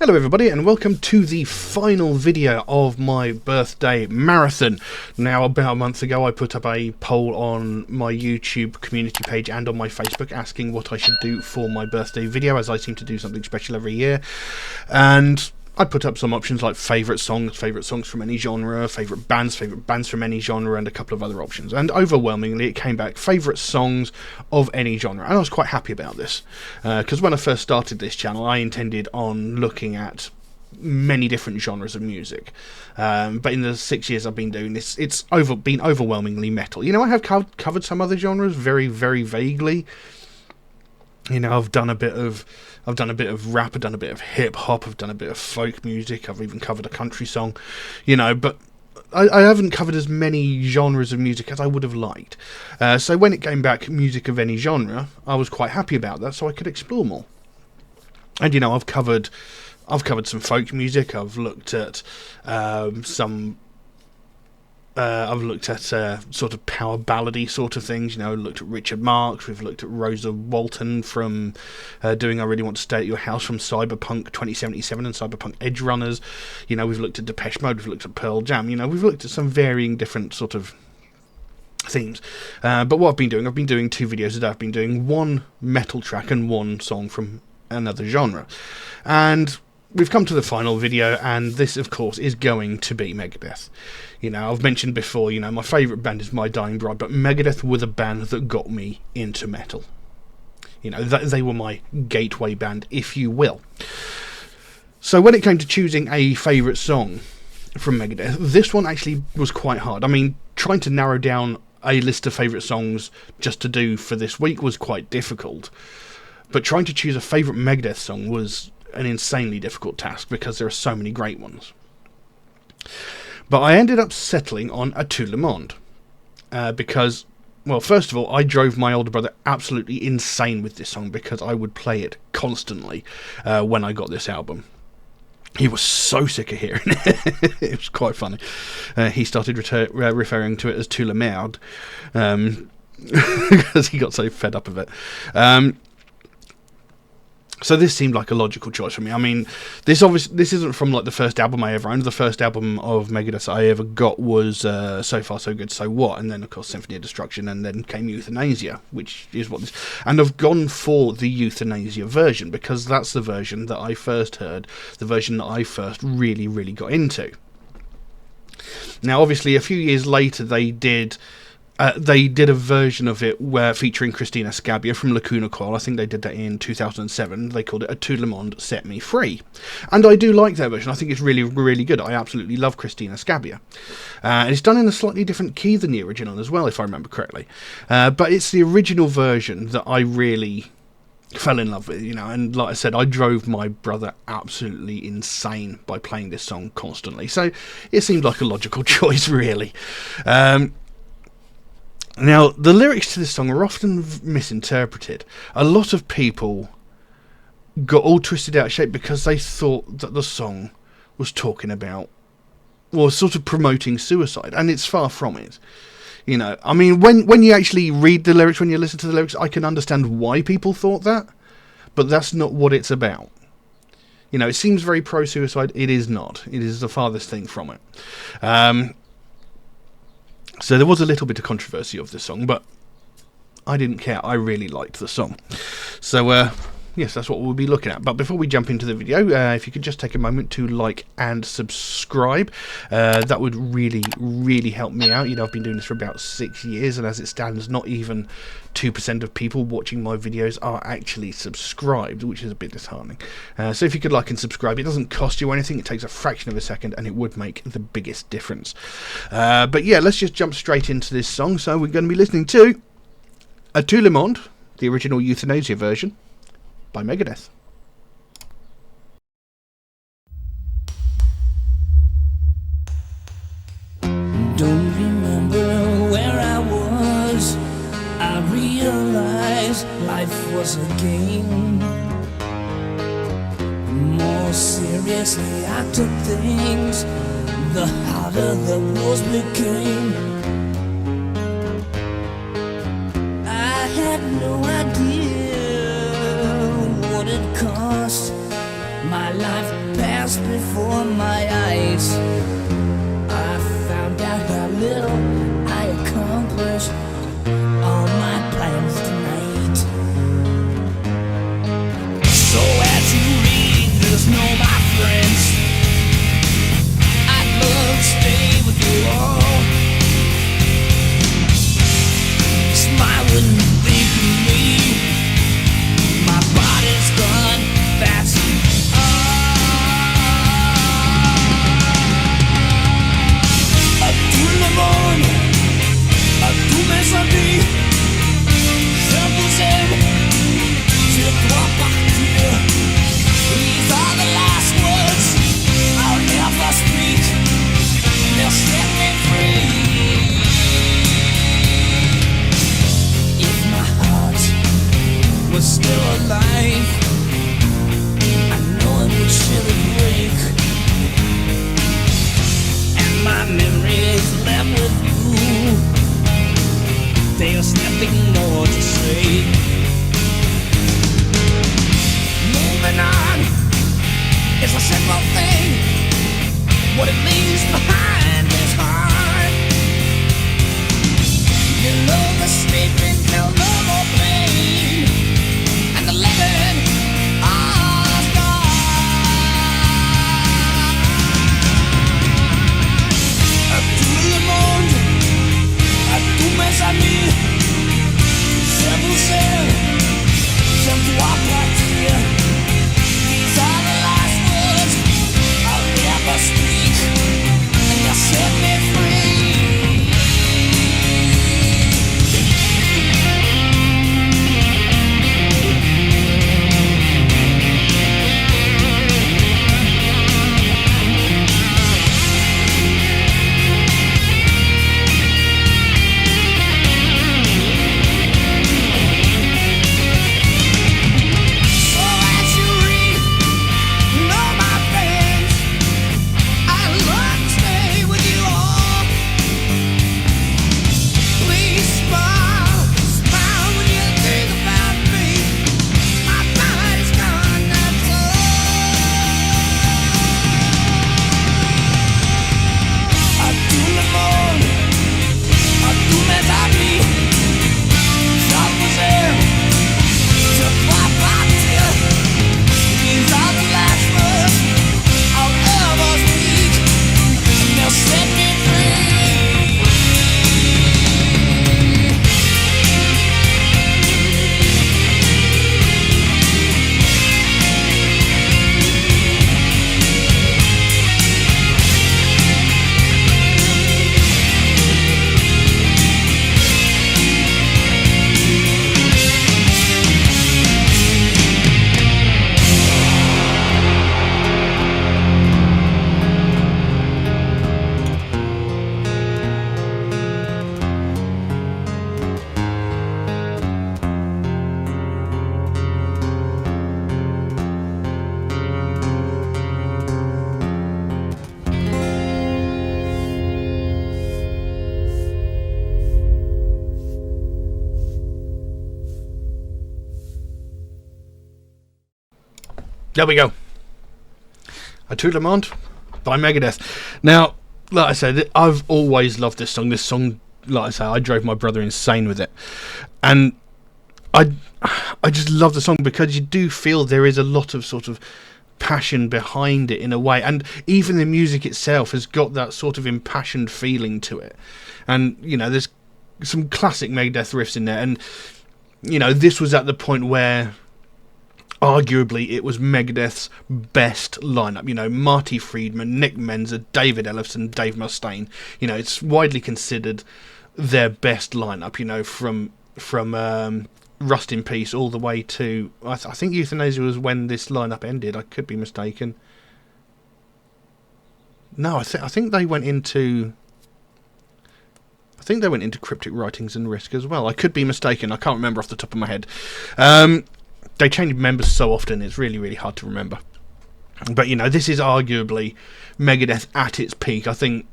Hello everybody and welcome to the final video of my birthday marathon. Now about a month ago I put up a poll on my YouTube community page and on my Facebook asking what I should do for my birthday video, as I seem to do something special every year. And I put up some options like favourite songs from any genre, favourite bands from any genre, and a couple of other options. And overwhelmingly it came back favourite songs of any genre. And I was quite happy about this, because when I first started this channel I intended on looking at many different genres of music. But in the 6 years I've been doing this, it's been overwhelmingly metal. You know, I have covered some other genres very, very vaguely. You know, I've done a bit of rap, I've done a bit of hip hop, I've done a bit of folk music, I've even covered a country song, you know, but I haven't covered as many genres of music as I would have liked. So when it came back music of any genre, I was quite happy about that, so I could explore more. And you know, I've covered some folk music. I've looked at sort of power ballady sort of things, you know, looked at Richard Marx, we've looked at Rosa Walton from doing I Really Want to Stay at Your House from Cyberpunk 2077 and Cyberpunk Edge Runners, you know, we've looked at Depeche Mode, we've looked at Pearl Jam, you know, we've looked at some varying different sort of themes. But what I've been doing 2 videos a day. I've been doing one metal track and one song from another genre. And we've come to the final video, and this, of course, is going to be Megadeth. You know, I've mentioned before, you know, my favourite band is My Dying Bride, but Megadeth were the band that got me into metal. You know, they were my gateway band, if you will. So when it came to choosing a favourite song from Megadeth, this one actually was quite hard. I mean, trying to narrow down a list of favourite songs just to do for this week was quite difficult. But trying to choose a favourite Megadeth song was an insanely difficult task because there are so many great ones. But I ended up settling on a Tout Le Monde because, well, first of all, I drove my older brother absolutely insane with this song because I would play it constantly when I got this album. He was so sick of hearing it. It was quite funny. He started referring to it as Tout Le Merde because he got so fed up of it. So this seemed like a logical choice for me. I mean, this isn't from like the first album I ever owned. The first album of Megadeth I ever got was So Far So Good So What, and then of course Symphony of Destruction, and then came Euthanasia, which is what this. And I've gone for the Euthanasia version because that's the version that I first heard, the version that I first really, really got into. Now, obviously, a few years later they did a version of it where featuring Christina Scabbia from Lacuna Coil. I think they did that in 2007. They called it a Tout Le Monde Set Me Free. And I do like that version. I think it's really, really good. I absolutely love Christina Scabbia. And it's done in a slightly different key than the original as well, if I remember correctly. But it's the original version that I really fell in love with, you know, and like I said, I drove my brother absolutely insane by playing this song constantly. So it seemed like a logical choice, really. Now, the lyrics to this song are often misinterpreted. A lot of people got all twisted out of shape because they thought that the song was talking about, or sort of promoting suicide, and it's far from it. You know, I mean, when you actually read the lyrics, when you listen to the lyrics, I can understand why people thought that, but that's not what it's about. You know, it seems very pro-suicide. It is not. It is the farthest thing from it. So there was a little bit of controversy of this song, but I didn't care. I really liked the song. So, yes, that's what we'll be looking at. But before we jump into the video, if you could just take a moment to like and subscribe, that would really, really help me out. You know, I've been doing this for about 6 years, and as it stands, not even 2% of people watching my videos are actually subscribed, which is a bit disheartening. So if you could like and subscribe, it doesn't cost you anything. It takes a fraction of a second, and it would make the biggest difference. But yeah, let's just jump straight into this song. So we're going to be listening to a Tout Le Monde, the original Euthanasia version, by Megadeth. Don't remember where I was. I realized life was a game. More seriously I took things, the harder the rules became. I had no idea what it cost My life passed before my eyes. I found out how little I accomplished all my plans tonight. So as you read this, know my friends, I'd love to stay with you all. Smile when you think of me. My body's gone, that's Tout le monde, à tous mes amis, je vous aime, je dois partir. These are the last words I'll ever speak. They'll set me free. If my heart was still alive, I know it would surely break. And my memories left with you, there's nothing more to say. Moving on is a simple thing. What it leaves behind is hard. You know the sleeping feel no more pain, and the living all's gone. À tout le monde, à tous mes amis, je vous aime, je dois partir. These are the last words I'll ever speak, and they'll set me free. So as you read, know my friends, I'd love to stay with you all. Please smile, smile when you think about me. My body's gone, that's all. À tout le monde, à tous mes amis, je vous aime, je dois partir. These are the last words I'll ever speak, and they'll set me free. There we go. A Tout Le Monde by Megadeth. Now, like I said, I've always loved this song. This song, like I say, I drove my brother insane with it. And I just love the song because you do feel there is a lot of sort of passion behind it in a way. And even the music itself has got that sort of impassioned feeling to it. And, you know, there's some classic Megadeth riffs in there. And, you know, this was at the point where arguably it was Megadeth's best lineup. You know, Marty Friedman, Nick Menza, David Ellefson, Dave Mustaine. You know, it's widely considered their best lineup, you know, from Rust in Peace all the way to I think Euthanasia was when this lineup ended. I could be mistaken. No, I think they went into Cryptic Writings and Risk as well. I could be mistaken. I can't remember off the top of my head. They change members so often, it's really, really hard to remember. But, you know, this is arguably Megadeth at its peak. I think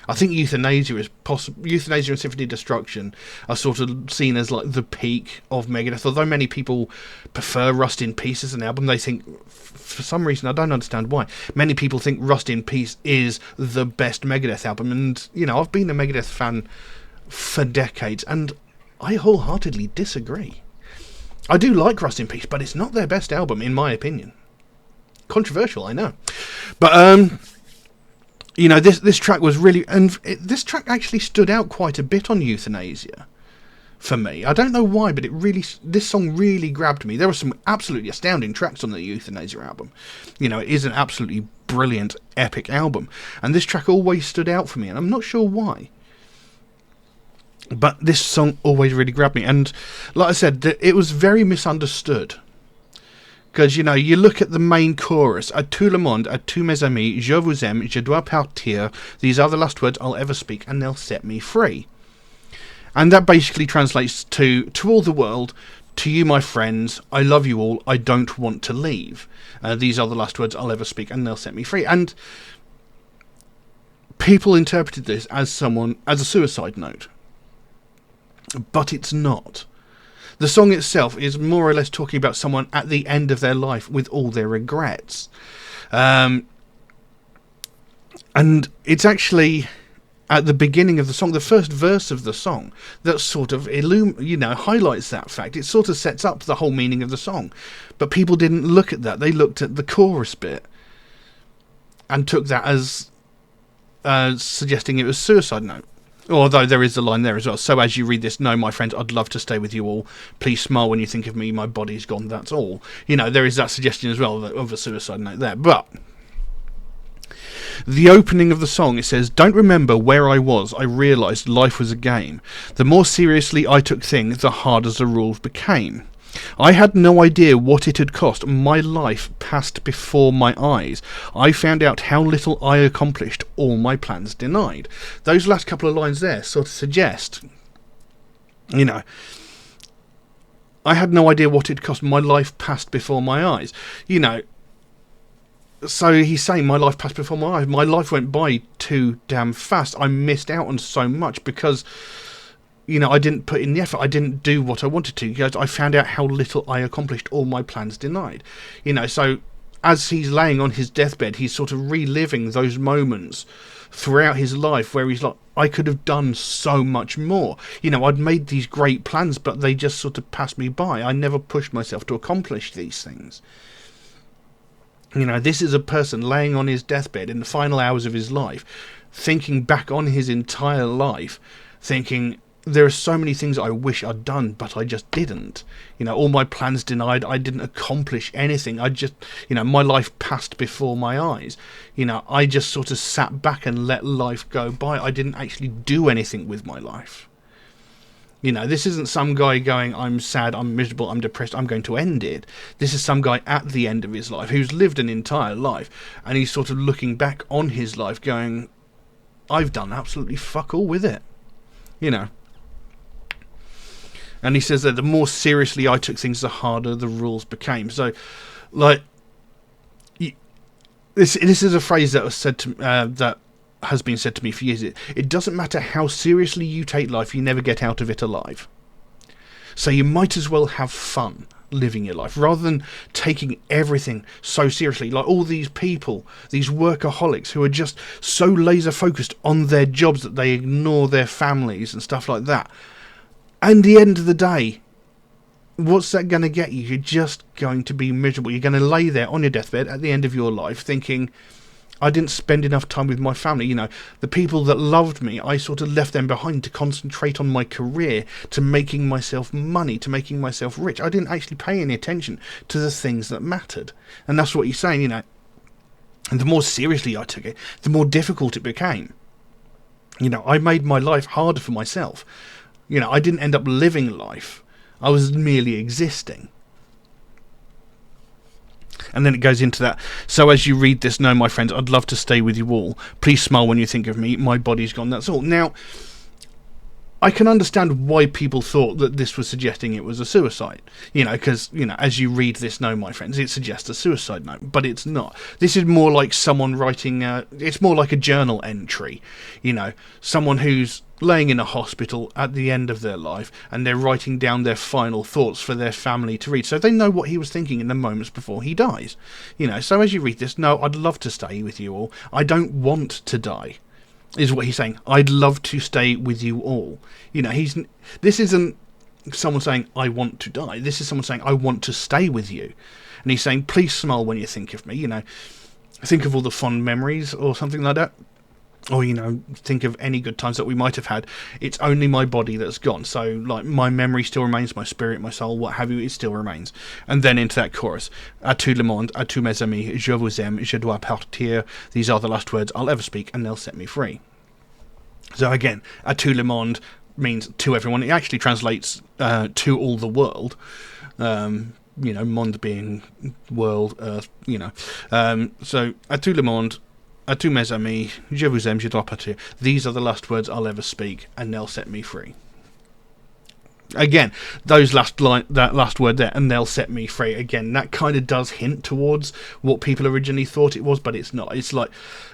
I think Euthanasia is possible. Euthanasia and Symphony of Destruction are sort of seen as like the peak of Megadeth. Although many people prefer Rust in Peace as an album, they think, for some reason, I don't understand why, many people think Rust in Peace is the best Megadeth album. And, you know, I've been a Megadeth fan for decades, and I wholeheartedly disagree. I do like Rust in Peace, but it's not their best album, in my opinion. Controversial, I know. But, you know, this track was really... And this track actually stood out quite a bit on Euthanasia for me. I don't know why, but this song really grabbed me. There were some absolutely astounding tracks on the Euthanasia album. You know, it is an absolutely brilliant, epic album. And this track always stood out for me, and I'm not sure why. But this song always really grabbed me. And like I said, it was very misunderstood. Because, you know, you look at the main chorus, à tout le monde, à tous mes amis, je vous aime, je dois partir, these are the last words I'll ever speak, and they'll set me free. And that basically translates to all the world, to you, my friends, I love you all, I don't want to leave. These are the last words I'll ever speak, and they'll set me free. And people interpreted this as a suicide note. But it's not. The song itself is more or less talking about someone at the end of their life with all their regrets. And it's actually at the beginning of the song, the first verse of the song, that sort of highlights that fact. It sort of sets up the whole meaning of the song. But people didn't look at that. They looked at the chorus bit and took that as suggesting it was suicide note. Although there is a line there as well. So as you read this, no, my friends, I'd love to stay with you all. Please smile when you think of me. My body's gone. That's all. You know, there is that suggestion as well of a suicide note there. But the opening of the song, it says, don't remember where I was. I realised life was a game. The more seriously I took things, the harder the rules became. I had no idea what it had cost. My life passed before my eyes. I found out how little I accomplished, all my plans denied. Those last couple of lines there sort of suggest, you know, I had no idea what it cost. My life passed before my eyes. You know, so he's saying my life passed before my eyes. My life went by too damn fast. I missed out on so much because, you know, I didn't put in the effort. I didn't do what I wanted to. Because I found out how little I accomplished, all my plans denied. You know, so as he's laying on his deathbed, he's sort of reliving those moments throughout his life where he's like, I could have done so much more. You know, I'd made these great plans, but they just sort of passed me by. I never pushed myself to accomplish these things. You know, this is a person laying on his deathbed in the final hours of his life, thinking back on his entire life, thinking, there are so many things I wish I'd done, but I just didn't. You know, all my plans denied. I didn't accomplish anything. I just, you know, my life passed before my eyes. You know, I just sort of sat back and let life go by. I didn't actually do anything with my life. You know, this isn't some guy going, I'm sad, I'm miserable, I'm depressed, I'm going to end it. This is some guy at the end of his life who's lived an entire life, and he's sort of looking back on his life going, I've done absolutely fuck all with it. You know. And he says that the more seriously I took things, the harder the rules became. So, like, this is a phrase that was said to that has been said to me for years. It doesn't matter how seriously you take life, you never get out of it alive. So you might as well have fun living your life rather than taking everything so seriously. Like all these people, these workaholics who are just so laser focused on their jobs that they ignore their families and stuff like that. And the end of the day, what's that going to get you? You're just going to be miserable. You're going to lay there on your deathbed at the end of your life thinking, I didn't spend enough time with my family. You know, the people that loved me, I sort of left them behind to concentrate on my career, to making myself money, to making myself rich. I didn't actually pay any attention to the things that mattered. And that's what he's saying, you know. And the more seriously I took it, the more difficult it became. You know, I made my life harder for myself. You know, I didn't end up living life. I was merely existing. And then it goes into that. So as you read this, no, my friends, I'd love to stay with you all. Please smile when you think of me. My body's gone. That's all. Now, I can understand why people thought that this was suggesting it was a suicide. Because, as you read this note, my friends, it suggests a suicide note, but it's not. This is more like someone writing, it's more like a journal entry. Someone who's laying in a hospital at the end of their life, and they're writing down their final thoughts for their family to read, so they know what he was thinking in the moments before he dies. So as you read this, no, I'd love to stay with you all. I don't want to die, is what he's saying. I'd love to stay with you all. This isn't someone saying, I want to die. This is someone saying, I want to stay with you. And he's saying, please smile when you think of me. Think of all the fond memories or something like that. Or, think of any good times that we might have had. It's only my body that's gone. So, my memory still remains, my spirit, my soul, what have you, it still remains. And then into that chorus. À tout le monde, à tous mes amis, je vous aime, je dois partir. These are the last words I'll ever speak, and they'll set me free. So again, à tout le monde means to everyone. It actually translates to all the world. Monde being world, earth, So, à tout le monde, à tous mes amis, je vous aime, je dois partir. These are the last words I'll ever speak, and they'll set me free. Again, that last word there, and they'll set me free. Again, that kind of does hint towards what people originally thought it was, but it's not. It's like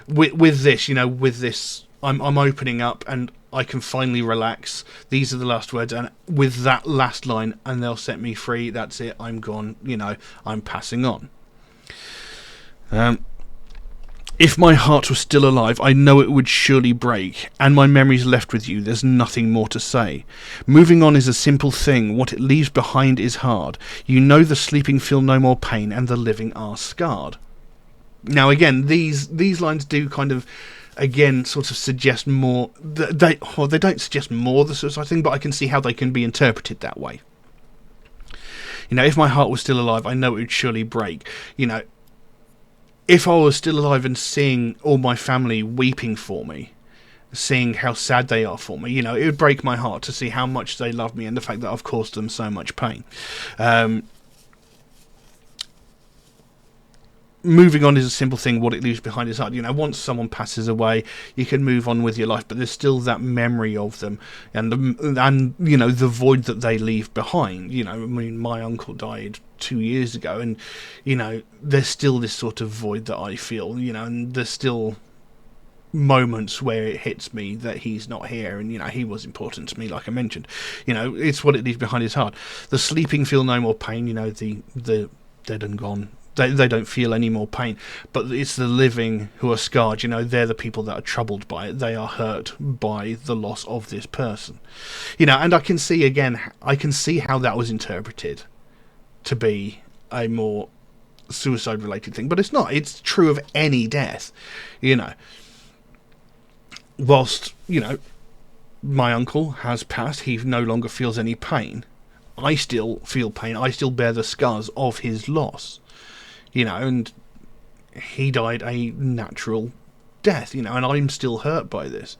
with this, I'm opening up, and I can finally relax. These are the last words, and with that last line, and they'll set me free. That's it. I'm gone. I'm passing on. If my heart was still alive, I know it would surely break, and my memories left with you, there's nothing more to say. Moving on is a simple thing, what it leaves behind is hard. The sleeping feel no more pain, and the living are scarred. Now again, these lines do kind of, again, sort of suggest more, they don't suggest more the suicide thing, but I can see how they can be interpreted that way. If my heart was still alive, I know it would surely break. If I was still alive and seeing all my family weeping for me, seeing how sad they are for me, it would break my heart to see how much they love me and the fact that I've caused them so much pain. Moving on is a simple thing, what it leaves behind is hard. Once someone passes away, you can move on with your life, but there's still that memory of them and the void that they leave behind. My uncle died 2 years ago, and there's still this sort of void that I feel, and there's still moments where it hits me that he's not here, and he was important to me, like I mentioned. It's what it leaves behind is hard. The sleeping feel no more pain. The dead and gone, they don't feel any more pain, but it's the living who are scarred. They're the people that are troubled by it. They are hurt by the loss of this person. And I can see how that was interpreted to be a more suicide related thing, but it's not. It's true of any death. Whilst my uncle has passed, he no longer feels any pain. I still feel pain. I still bear the scars of his loss. And he died a natural death, and I'm still hurt by this,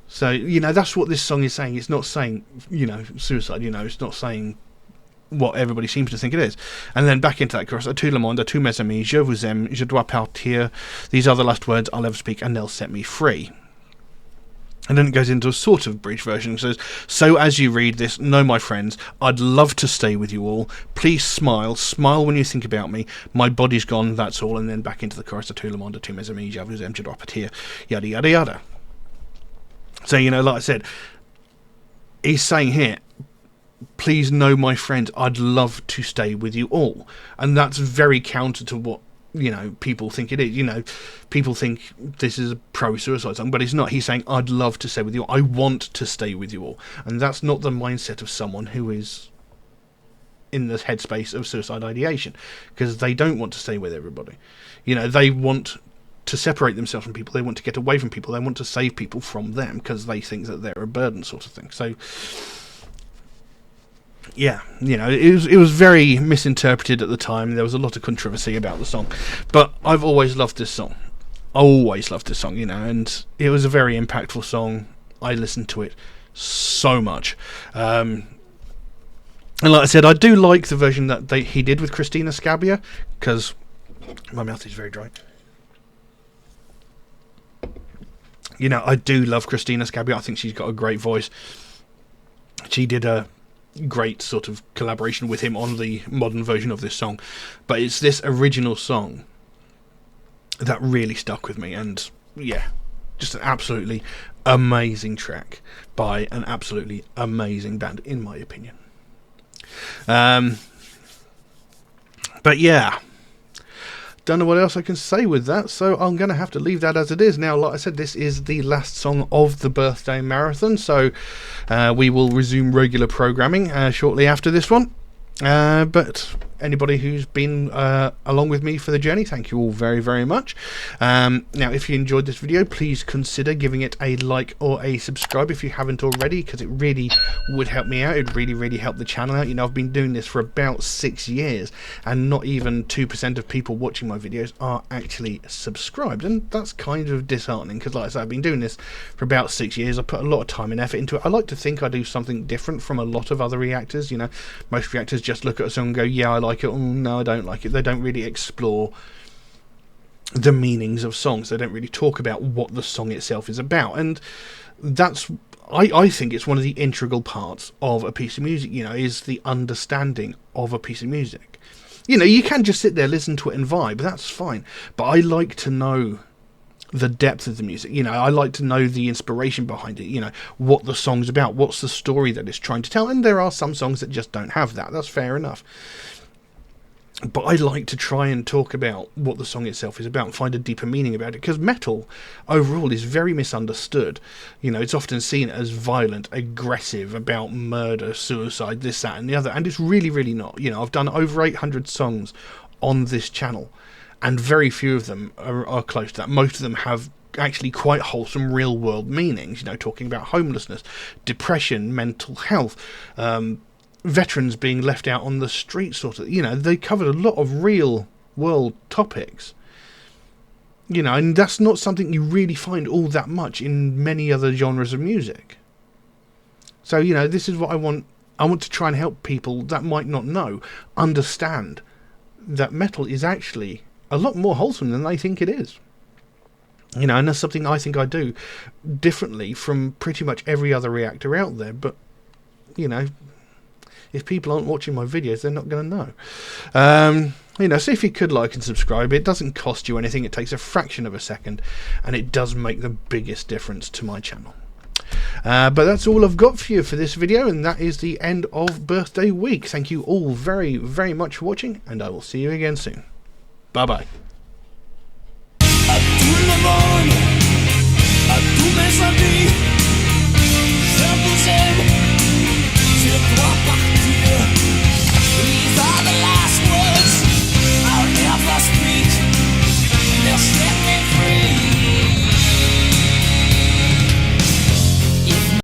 So, that's what this song is saying. It's not saying, suicide, it's not saying what everybody seems to think it is. And then back into that chorus, à tout le monde, à tous mes amis, je vous aime, je dois partir. These are the last words I'll ever speak, and they'll set me free. And then it goes into a sort of bridge version. It says, so as you read this, know my friends, I'd love to stay with you all. Please smile when you think about me. My body's gone, that's all. And then back into the chorus, à tout le monde, à tous mes amis, je vous aime, je dois partir, yada yada yada. So, like I said, he's saying here, please know my friends, I'd love to stay with you all. And that's very counter to what people think it is. People think this is a pro-suicide song, but it's not. He's saying, I'd love to stay with you. I want to stay with you all. And that's not the mindset of someone who is in the headspace of suicide ideation, because they don't want to stay with everybody. They want to separate themselves from people. They want to get away from people. They want to save people from them because they think that they're a burden, sort of thing. So, yeah, it was very misinterpreted at the time. There was a lot of controversy about the song, but I've always loved this song. And it was a very impactful song. I listened to it so much. And like I said, I do like the version that he did with Christina Scabbia, because my mouth is very dry. You know, I do love Christina Scabbia. I think she's got a great voice. She did a great sort of collaboration with him on the modern version of this song. But it's this original song that really stuck with me. And, yeah, just an absolutely amazing track by an absolutely amazing band, in my opinion. But, yeah. Don't know what else I can say with that, so I'm going to have to leave that as it is. Now, like I said, this is the last song of the birthday marathon, so we will resume regular programming shortly after this one. But anybody who's been along with me for the journey, thank you all very, very much. Now, if you enjoyed this video, please consider giving it a like or a subscribe if you haven't already, because it really would help me out. It would really, really help the channel out. You know, I've been doing this for about 6 years, and not even 2% of people watching my videos are actually subscribed, and that's kind of disheartening, because like I said, I've been doing this for about 6 years. I put a lot of time and effort into it. I like to think I do something different from a lot of other reactors. You know, most reactors just look at a song and go, yeah, I like it, oh no, I don't like it. They don't really explore the meanings of songs. They don't really talk about what the song itself is about, and that's, I think it's one of the integral parts of a piece of music, you know, is the understanding of a piece of music. You know, you can just sit there, listen to it and vibe, that's fine, but I like to know the depth of the music. You know, I like to know the inspiration behind it, you know, what the song's about, what's the story that it's trying to tell, and there are some songs that just don't have that. That's fair enough. But I like to try and talk about what the song itself is about and find a deeper meaning about it, because metal overall is very misunderstood. You know, it's often seen as violent, aggressive, about murder, suicide, this, that and the other, and it's really, really not. You know, I've done over 800 songs on this channel, and very few of them are close to that. Most of them have actually quite wholesome real world meanings, you know, talking about homelessness, depression, mental health, veterans being left out on the street, sort of, you know, they covered a lot of real world topics, you know, and that's not something you really find all that much in many other genres of music. So, you know, this is what I want to try and help people that might not know understand that metal is actually a lot more wholesome than they think it is. You know, and that's something I think I do differently from pretty much every other reactor out there. But, you know, if people aren't watching my videos, they're not going to know. You know, so if you could like and subscribe, it doesn't cost you anything. It takes a fraction of a second, and it does make the biggest difference to my channel. But that's all I've got for you for this video, and that is the end of birthday week. Thank you all very, very much for watching, and I will see you again soon. Bye-bye. À tout le monde, à tous mes amis.